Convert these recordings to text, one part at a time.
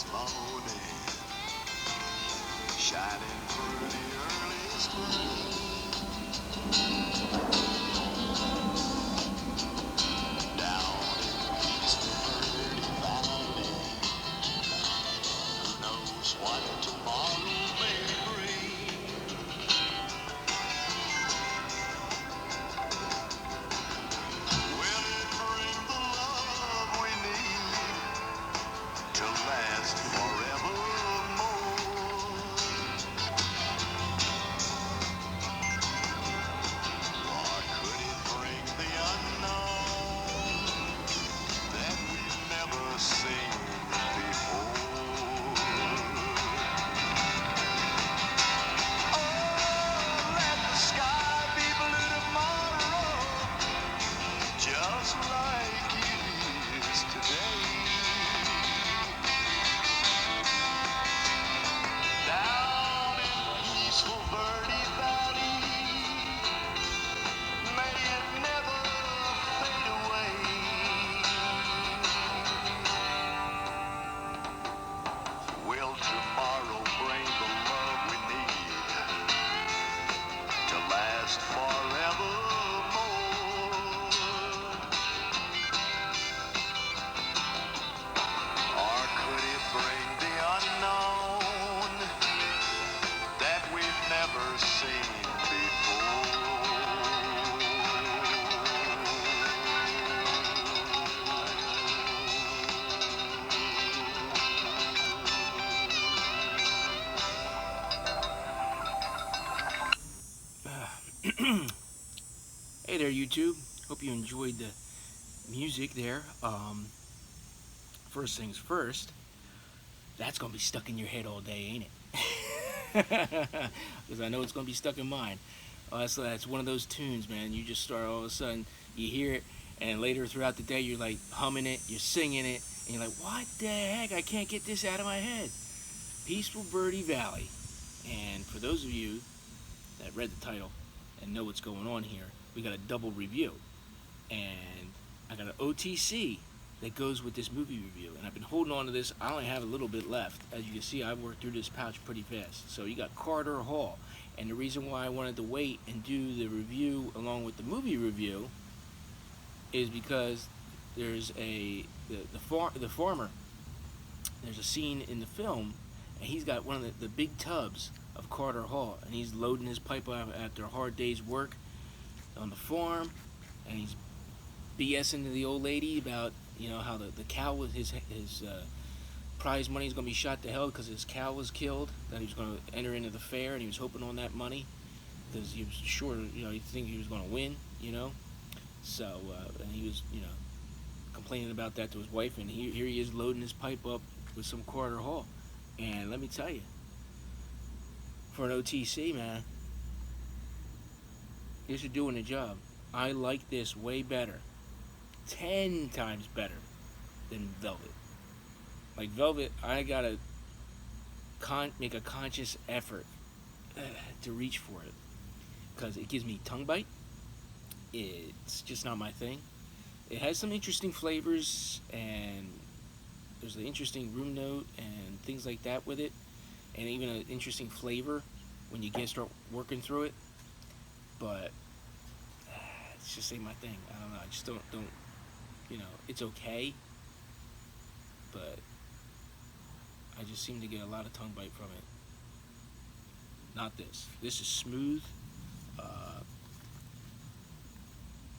this morning, shining through the early spring. Down in peaceful Verde Valley, who knows what tomorrow may bring? Will it bring the love we need to last forevermore? Or could it bring the unknown that we've never seen before? Oh, let the sky be blue tomorrow, just like it is today. Down in peaceful Verde Valley, may it never fade away. Will tomorrow bring the love we need to last forevermore? Or could it bring the unknown that we've never seen Hey there, YouTube. Hope you enjoyed the music there. First things first, that's gonna be stuck in your head all day, ain't it? Because I know it's gonna be stuck in mine. That's one of those tunes, man. You just start all of a sudden, you hear it, and later throughout the day, you're like humming it, you're singing it, and you're like, what the heck? I can't get this out of my head. Peaceful Verde Valley. And for those of you that read the title and know what's going on here, we got a double review. And I got an OTC that goes with this movie review. And I've been holding on to this. I only have a little bit left. As you can see, I've worked through this pouch pretty fast. So you got Carter Hall. And the reason why I wanted to wait and do the review along with the movie review is because there's the farmer. There's a scene in the film, and he's got one of the big tubs of Carter Hall, and he's loading his pipe up after a hard day's work on the farm, and he's BSing to the old lady about how the cow was his prize money is going to be shot to hell because his cow was killed, that he was going to enter into the fair, and he was hoping on that money because he was sure he think he was going to win, so and he was complaining about that to his wife, and here he is loading his pipe up with some Carter Hall. And let me tell you, for an OTC, man, this is doing the job. I like this way better, 10 times better than Velvet. Like Velvet, I gotta make a conscious effort to reach for it because it gives me tongue bite. It's just not my thing. It has some interesting flavors, and there's an interesting room note and things like that with it, and even an interesting flavor when you start working through it. But it's just ain't my thing. I don't know. I just don't. It's okay, but I just seem to get a lot of tongue bite from it. Not this. This is smooth.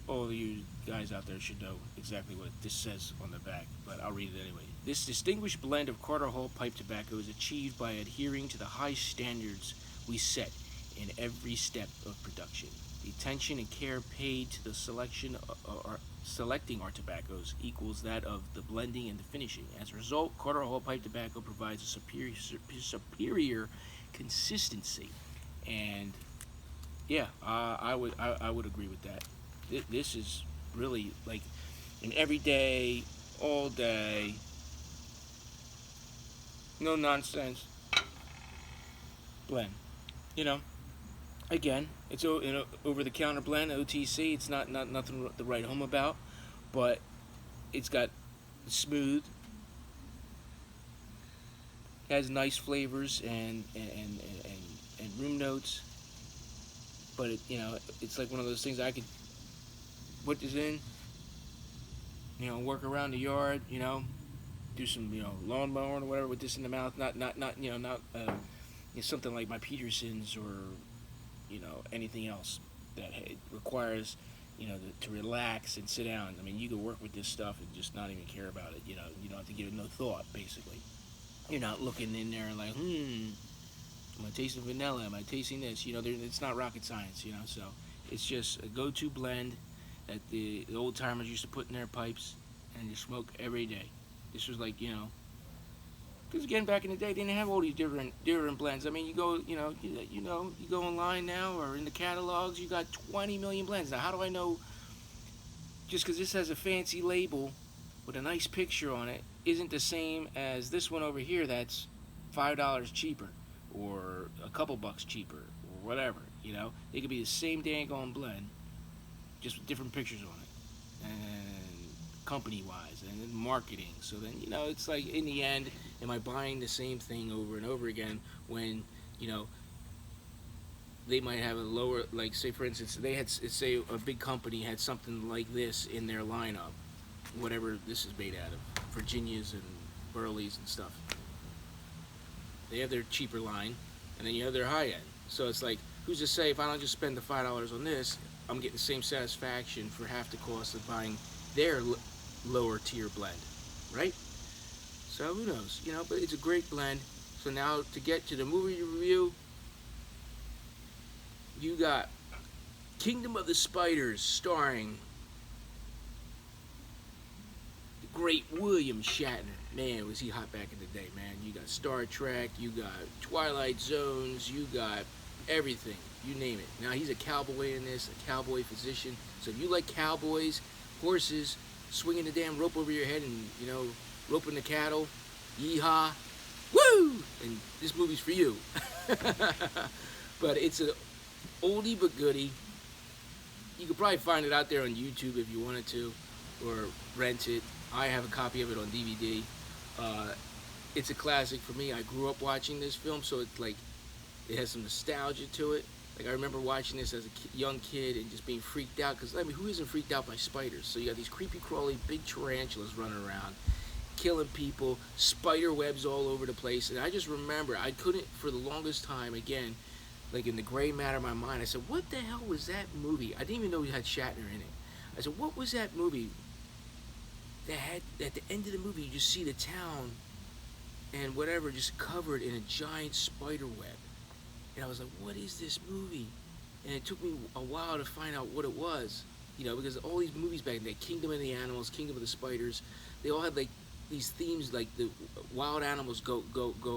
All of you guys out there should know exactly what this says on the back, but I'll read it anyway. This distinguished blend of Carter Hall pipe tobacco is achieved by adhering to the high standards we set in every step of production. The attention and care paid to the selecting our tobaccos equals that of the blending and the finishing. As a result, Carter Hall pipe tobacco provides a superior consistency, and yeah, I would agree with that. This is really like an everyday, all day, no nonsense blend. Again, it's an over-the-counter blend, OTC. It's not nothing to write home about, but it's got smooth, has nice flavors and room notes, but it's like one of those things I could put this in, work around the yard, do some lawn mowing or whatever with this in the mouth, not not something like my Petersons or anything else that it requires to relax and sit down. I mean, you can work with this stuff and just not even care about it. You don't have to give it no thought. Basically, you're not looking in there and like, am I tasting vanilla? Am I tasting this? It's not rocket science. So it's just a go-to blend that the old timers used to put in their pipes and you smoke every day. This was like because again, back in the day, they didn't have all these different blends. I mean, you go, you go online now or in the catalogs, you got 20 million blends. Now, how do I know? Just because this has a fancy label with a nice picture on it, isn't the same as this one over here that's $5 cheaper or a couple bucks cheaper or whatever. They could be the same dang on blend, just with different pictures on it, and company-wise and marketing. So then it's like in the end, am I buying the same thing over and over again when they might have a lower, like say for instance, they had say a big company had something like this in their lineup, whatever this is made out of, Virginias and Burleys and stuff. They have their cheaper line, and then you have their high end. So it's like, who's to say if I don't just spend the $5 on this, I'm getting the same satisfaction for half the cost of buying their lower tier blend, right? So who knows, but it's a great blend. So now to get to the movie review, you got Kingdom of the Spiders starring the great William Shatner. Man, was he hot back in the day, man. You got Star Trek, you got Twilight Zones, you got everything, you name it. Now he's a cowboy in this, a cowboy physician. So if you like cowboys, horses, swinging the damn rope over your head and, roping the cattle, yeehaw, woo! And this movie's for you. But it's a oldie but goodie. You could probably find it out there on YouTube if you wanted to, or rent it. I have a copy of it on DVD. It's a classic for me. I grew up watching this film, so it's like it has some nostalgia to it. Like I remember watching this as a young kid and just being freaked out because who isn't freaked out by spiders? So you got these creepy crawly big tarantulas running around, killing people, spider webs all over the place. And I just remember I couldn't for the longest time, again, like in the gray matter of my mind, I said, what the hell was that movie? I didn't even know we had Shatner in it. I said, what was that movie that had, at the end of the movie, you just see the town and whatever just covered in a giant spider web. And I was like, what is this movie? And it took me a while to find out what it was. Because all these movies back in the day, Kingdom of the Animals, Kingdom of the Spiders, they all had like these themes, like the wild animals go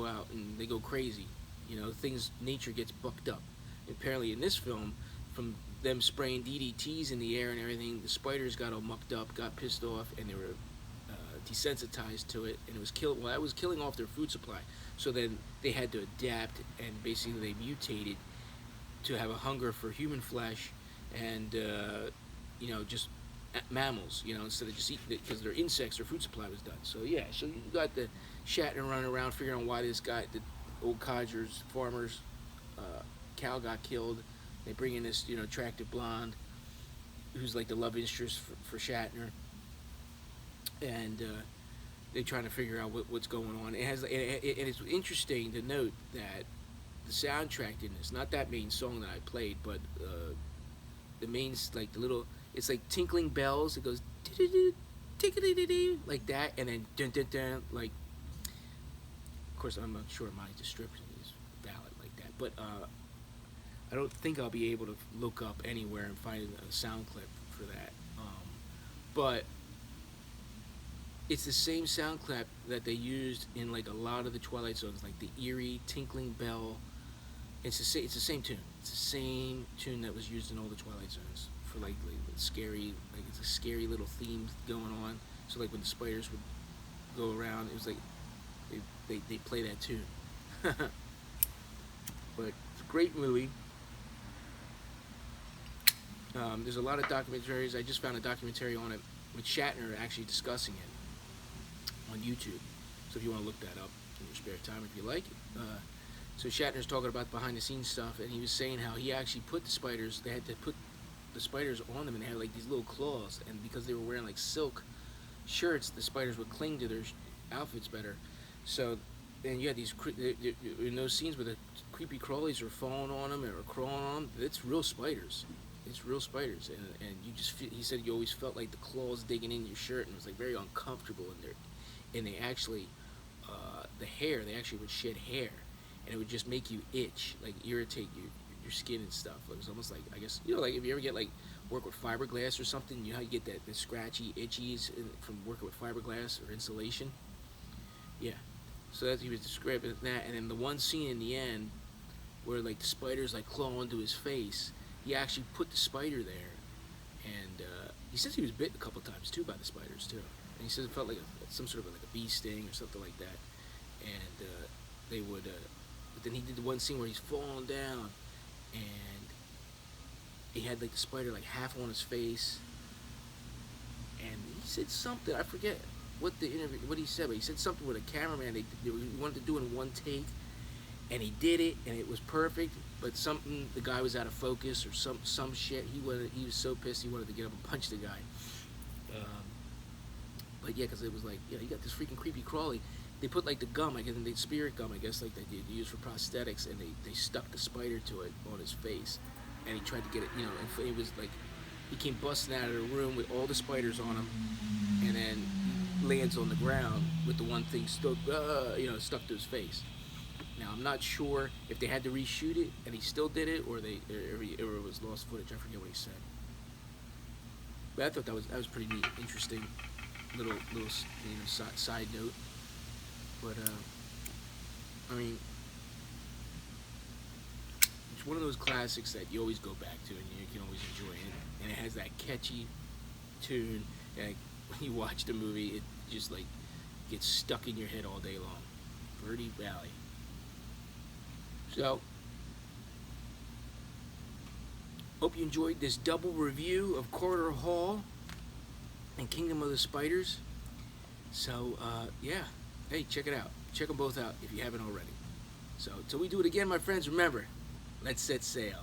out and they go crazy. Nature gets bucked up. Apparently in this film, from them spraying DDTs in the air and everything, the spiders got all mucked up, got pissed off, and they were desensitized to it, and it was that was killing off their food supply. So then they had to adapt, and basically they mutated to have a hunger for human flesh and just mammals, instead of just eating it because their insects, their food supply was done. So yeah, so you got the Shatner running around figuring out why this guy, the old codgers, farmers, cow got killed. They bring in this, attractive blonde who's like the love interest for Shatner, and they're trying to figure out what's going on. And it's interesting to note that the soundtrack in this, not that main song that I played, but the main, like the little, it's like tinkling bells. It goes like that, and then dun dun dun, like. Of course, I'm not sure my description is valid like that, but I don't think I'll be able to look up anywhere and find a sound clip for that. But it's the same sound clip that they used in like a lot of the Twilight Zones, like the eerie tinkling bell. It's the same tune. It's the same tune that was used in all the Twilight Zones for like scary, like it's a scary little theme going on. So like when the spiders would go around, it was like they play that tune. But it's a great movie. There's a lot of documentaries. I just found a documentary on it with Shatner actually discussing it on YouTube. So if you want to look that up. in your spare time if you like it. So Shatner's talking about behind the scenes stuff, and he was saying how he actually put the spiders. They had to put the spiders on them, and they had like these little claws, and because they were wearing like silk shirts, the spiders would cling to their outfits better. So, and you had these in those scenes where the creepy crawlies are falling on them or crawling on them. It's real spiders. It's real spiders, and you just feel, he said you always felt like the claws digging in your shirt, and it was like very uncomfortable in there. And they actually, the hair, they actually would shed hair, and it would just make you itch, like irritate your skin and stuff. It was almost like, I guess, you know, like if you ever get like work with fiberglass or something, you know how you get that the scratchy itchies from working with fiberglass or insulation. Yeah. So that he was describing that, and then the one scene in the end where like the spiders like claw onto his face, he actually put the spider there, and he says he was bitten a couple times too by the spiders too, and he says it felt like some sort of like a bee sting or something like that, and they would, but then he did the one scene where he's falling down, and he had like the spider like half on his face, and he said something, I forget what the interview, what he said, but he said something with a cameraman. They wanted to do it in one take, and he did it, and it was perfect. But something, the guy was out of focus or some shit. He was so pissed he wanted to get up and punch the guy. But yeah, because it was like, you got this freaking creepy crawly. They put like the gum, I guess, the spirit gum, I guess, like they use for prosthetics, and they stuck the spider to it on his face, and he tried to get it, and it was like he came busting out of the room with all the spiders on him, and then lands on the ground with the one thing stuck to his face. Now I'm not sure if they had to reshoot it and he still did it, or it was lost footage. I forget what he said. But I thought that was pretty neat, interesting, little side note. But I mean, it's one of those classics that you always go back to and you can always enjoy it, and it has that catchy tune. And when you watch the movie, it just like gets stuck in your head all day long. Verde Valley. So, hope you enjoyed this double review of Corridor Hall and Kingdom of the Spiders. So, yeah. Hey, check it out. Check them both out if you haven't already. So, until we do it again, my friends, remember, let's set sail.